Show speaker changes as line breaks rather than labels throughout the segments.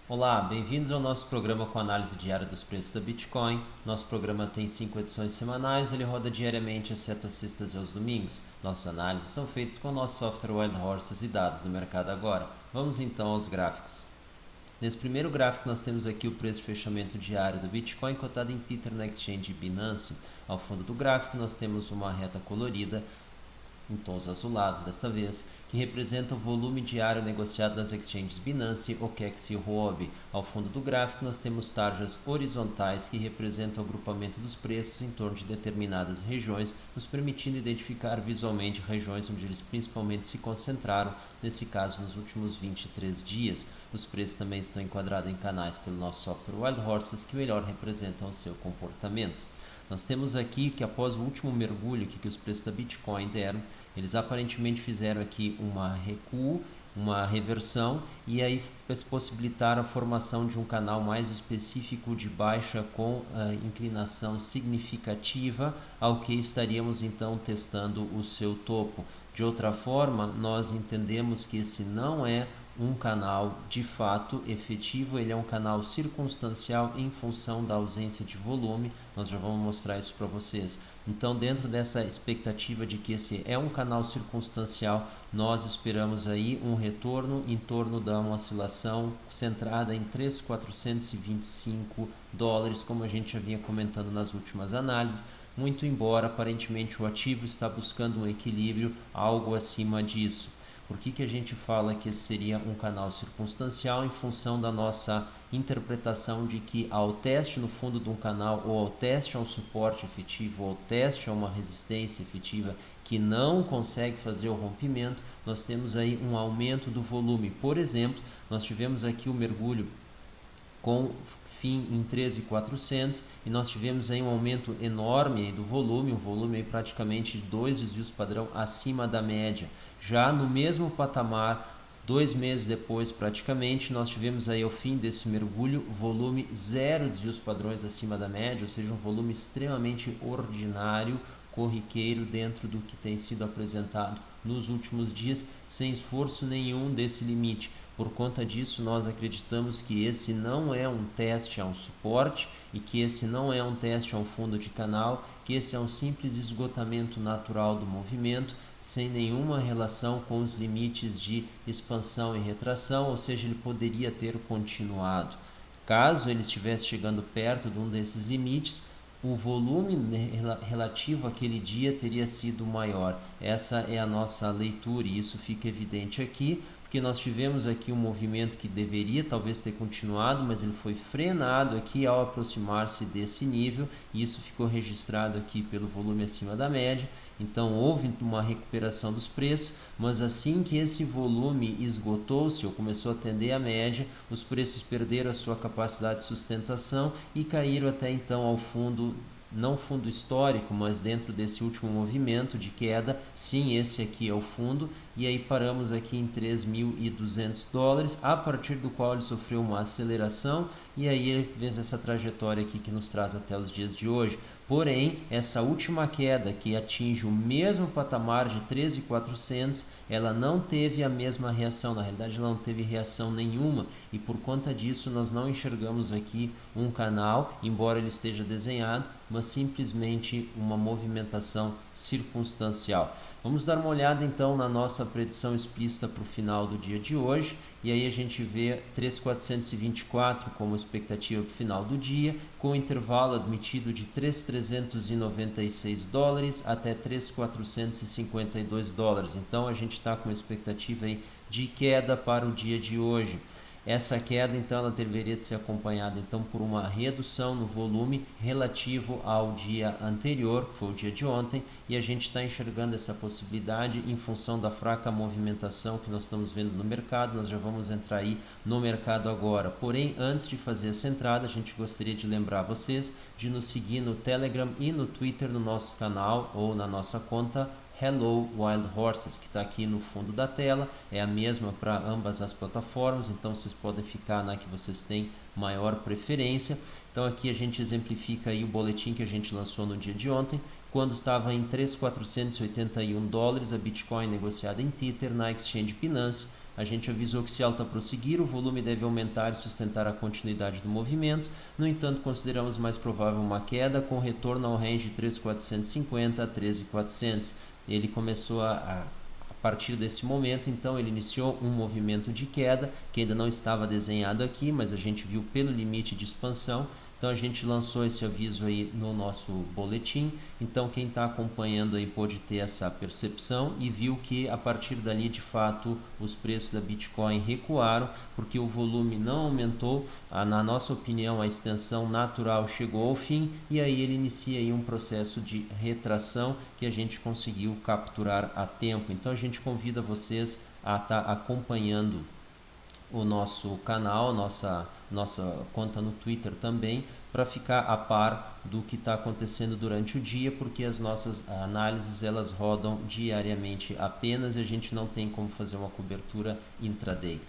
Olá, bem-vindos ao nosso programa com análise diária dos preços da Bitcoin. Nosso programa tem 5 edições semanais, ele roda diariamente, exceto às sextas e aos domingos. Nossas análises são feitas com o nosso software Wild Horses e dados do mercado agora. Vamos então aos gráficos. Nesse primeiro gráfico nós temos aqui o preço de fechamento diário do Bitcoin cotado em Tether na exchange Binance. Ao fundo do gráfico nós temos uma reta colorida em tons azulados desta vez, que representa o volume diário negociado nas exchanges Binance, OKEx e Huobi. Ao fundo do gráfico nós temos tarjas horizontais que representam o agrupamento dos preços em torno de determinadas regiões, nos permitindo identificar visualmente regiões onde eles principalmente se concentraram, nesse caso nos últimos 23 dias. Os preços também estão enquadrados em canais pelo nosso software Wild Horses, que melhor representam o seu comportamento. Nós temos aqui que após o último mergulho que os preços da Bitcoin deram, eles aparentemente fizeram aqui uma recuo, uma reversão e aí possibilitaram a formação de um canal mais específico de baixa com inclinação significativa, ao que estaríamos então testando o seu topo. De outra forma, nós entendemos que esse não é um canal de fato efetivo, ele é um canal circunstancial em função da ausência de volume. Nós já vamos mostrar isso para vocês. Então, dentro dessa expectativa de que esse é um canal circunstancial, nós esperamos aí um retorno em torno da uma oscilação centrada em 3.425 dólares, como a gente já vinha comentando nas últimas análises, muito embora aparentemente o ativo está buscando um equilíbrio algo acima disso. Por que a gente fala que esse seria um canal circunstancial? Em função da nossa interpretação de que ao teste no fundo de um canal, ou ao teste a um suporte efetivo, ou ao teste a uma resistência efetiva que não consegue fazer o rompimento, nós temos aí um aumento do volume. Por exemplo, nós tivemos aqui o mergulho com fim em 13.400 e nós tivemos aí um aumento enorme aí do volume, um volume aí praticamente 2 desvios padrão acima da média. Já no mesmo patamar, 2 meses depois praticamente, nós tivemos aí ao fim desse mergulho volume 0 desvios padrões acima da média, ou seja, um volume extremamente ordinário, corriqueiro dentro do que tem sido apresentado nos últimos dias, sem esforço nenhum desse limite. Por conta disso, nós acreditamos que esse não é um teste a um suporte e que esse não é um teste a um fundo de canal, que esse é um simples esgotamento natural do movimento, sem nenhuma relação com os limites de expansão e retração, ou seja, ele poderia ter continuado. Caso ele estivesse chegando perto de um desses limites, o volume relativo àquele dia teria sido maior. Essa é a nossa leitura e isso fica evidente aqui, porque nós tivemos aqui um movimento que deveria talvez ter continuado, mas ele foi frenado aqui ao aproximar-se desse nível, e isso ficou registrado aqui pelo volume acima da média. Então houve uma recuperação dos preços, mas assim que esse volume esgotou-se ou começou a tender à média, os preços perderam a sua capacidade de sustentação e caíram até então ao fundo, não fundo histórico, mas dentro desse último movimento de queda. Sim, esse aqui é o fundo, e aí paramos aqui em 3.200 dólares, a partir do qual ele sofreu uma aceleração, e aí ele fez essa trajetória aqui que nos traz até os dias de hoje. Porém, essa última queda que atinge o mesmo patamar de 13.400, ela não teve a mesma reação, na realidade ela não teve reação nenhuma, e por conta disso nós não enxergamos aqui um canal, embora ele esteja desenhado, mas simplesmente uma movimentação circunstancial. Vamos dar uma olhada então na nossa predição explícita para o final do dia de hoje, e aí a gente vê 3.424 como expectativa para o final do dia, com o intervalo admitido de 3.396 dólares até 3.452 dólares. Então a gente está com uma expectativa aí de queda para o dia de hoje. Essa queda, então, ela deveria ser acompanhada então por uma redução no volume relativo ao dia anterior, que foi o dia de ontem, e a gente está enxergando essa possibilidade em função da fraca movimentação que nós estamos vendo no mercado. Nós já vamos entrar aí no mercado agora. Porém, antes de fazer essa entrada, a gente gostaria de lembrar vocês de nos seguir no Telegram e no Twitter, no nosso canal ou na nossa conta Hello Wild Horses, que está aqui no fundo da tela, é a mesma para ambas as plataformas, então vocês podem ficar na que vocês têm maior preferência. Então aqui a gente exemplifica aí o boletim que a gente lançou no dia de ontem, quando estava em 3.481 dólares a Bitcoin negociada em Tether na Exchange Binance, a gente avisou que se a alta prosseguir, o volume deve aumentar e sustentar a continuidade do movimento. No entanto, consideramos mais provável uma queda com retorno ao range de 13.450 a 13.400. Ele começou a partir desse momento, então, ele iniciou um movimento de queda, que ainda não estava desenhado aqui, mas a gente viu pelo limite de expansão. Então a gente lançou esse aviso aí no nosso boletim. Então quem está acompanhando aí pode ter essa percepção e viu que a partir dali de fato os preços da Bitcoin recuaram, porque o volume não aumentou. Na nossa opinião, a extensão natural chegou ao fim e aí ele inicia aí um processo de retração que a gente conseguiu capturar a tempo. Então a gente convida vocês a estar acompanhando o nosso canal, nossa conta no Twitter também, para ficar a par do que está acontecendo durante o dia, porque as nossas análises elas rodam diariamente apenas e a gente não tem como fazer uma cobertura intraday.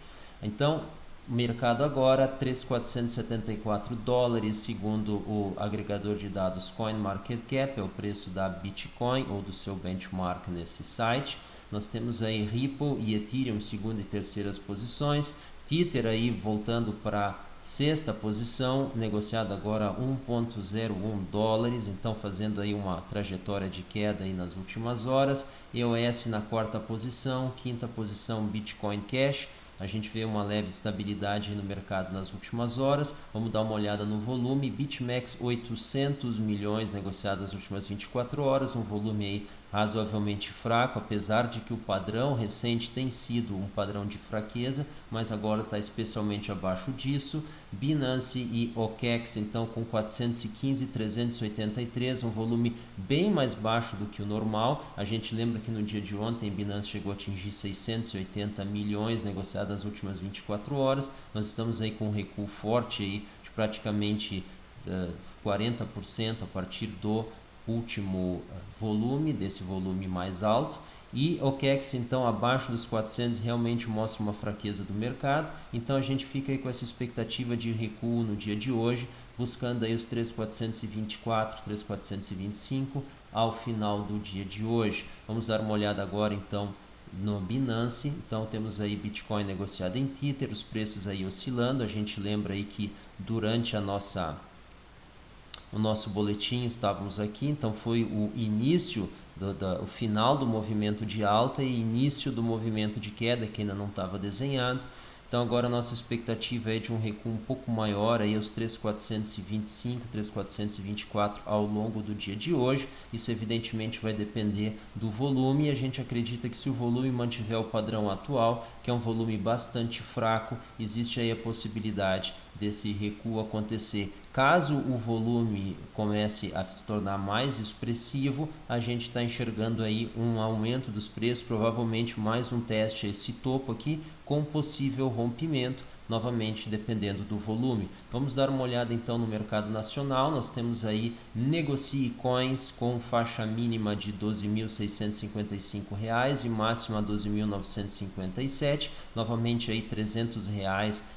Então, o mercado agora, 3.474 dólares, segundo o agregador de dados CoinMarketCap, é o preço da Bitcoin ou do seu benchmark nesse site. Nós temos aí Ripple e Ethereum segunda e terceiras posições, Tether aí voltando para sexta posição, negociado agora 1.01 dólares, então fazendo aí uma trajetória de queda aí nas últimas horas. EOS na quarta posição, quinta posição Bitcoin Cash. A gente vê uma leve estabilidade no mercado nas últimas horas. Vamos dar uma olhada no volume. BitMEX 800 milhões negociado nas últimas 24 horas, um volume aí razoavelmente fraco, apesar de que o padrão recente tem sido um padrão de fraqueza, mas agora está especialmente abaixo disso. Binance e OKEx então com 415 e 383, um volume bem mais baixo do que o normal. A gente lembra que no dia de ontem Binance chegou a atingir 680 milhões negociados nas últimas 24 horas. Nós estamos aí com um recuo forte aí de praticamente 40% a partir do último volume, desse volume mais alto. E o OKEx então abaixo dos 400 realmente mostra uma fraqueza do mercado, então a gente fica aí com essa expectativa de recuo no dia de hoje, buscando aí os 3.424, 3.425 ao final do dia de hoje. Vamos dar uma olhada agora então no Binance. Então temos aí Bitcoin negociado em Tether, os preços aí oscilando. A gente lembra aí que durante o nosso boletim estávamos aqui, então foi o início, o final do movimento de alta e início do movimento de queda que ainda não estava desenhado. Então agora a nossa expectativa é de um recuo um pouco maior, aí aos 3.425, 3.424 ao longo do dia de hoje. Isso evidentemente vai depender do volume e a gente acredita que se o volume mantiver o padrão atual, que é um volume bastante fraco, existe aí a possibilidade desse recuo acontecer. Caso o volume comece a se tornar mais expressivo, a gente está enxergando aí um aumento dos preços, provavelmente mais um teste a esse topo aqui, com possível rompimento, novamente dependendo do volume. Vamos dar uma olhada então no mercado nacional. Nós temos aí Negocie Coins com faixa mínima de R$ 12.655 e máxima R$ 12.957, novamente aí R$ 300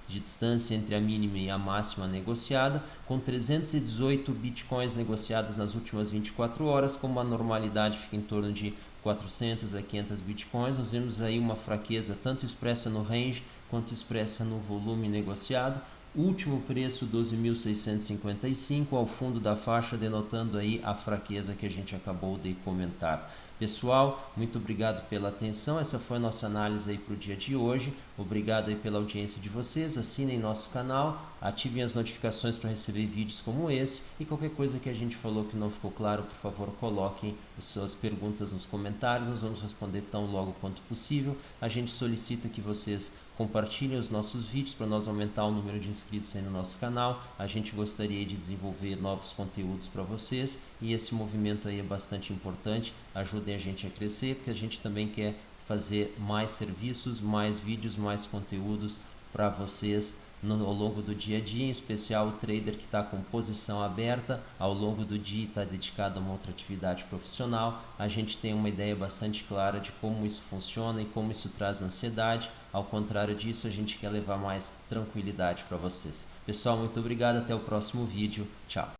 de distância entre a mínima e a máxima negociada, com 318 bitcoins negociadas nas últimas 24 horas, como a normalidade fica em torno de 400 a 500 bitcoins. Nós vemos aí uma fraqueza tanto expressa no range quanto expressa no volume negociado. Último preço 12.655 ao fundo da faixa, denotando aí a fraqueza que a gente acabou de comentar. Pessoal, muito obrigado pela atenção. Essa foi a nossa análise aí para o dia de hoje. Obrigado aí pela audiência de vocês. Assinem nosso canal, ativem as notificações para receber vídeos como esse. E qualquer coisa que a gente falou que não ficou claro, por favor, coloquem as suas perguntas nos comentários. Nós vamos responder tão logo quanto possível. A gente solicita que vocês compartilhem os nossos vídeos para nós aumentar o número de inscritos aí no nosso canal. A gente gostaria de desenvolver novos conteúdos para vocês e esse movimento aí é bastante importante. Ajudem a gente a crescer, porque a gente também quer fazer mais serviços, mais vídeos, mais conteúdos para vocês ao longo do dia a dia, em especial o trader que está com posição aberta ao longo do dia e está dedicado a uma outra atividade profissional. A gente tem uma ideia bastante clara de como isso funciona e como isso traz ansiedade. Ao contrário disso, a gente quer levar mais tranquilidade para vocês. Pessoal, muito obrigado, até o próximo vídeo. Tchau!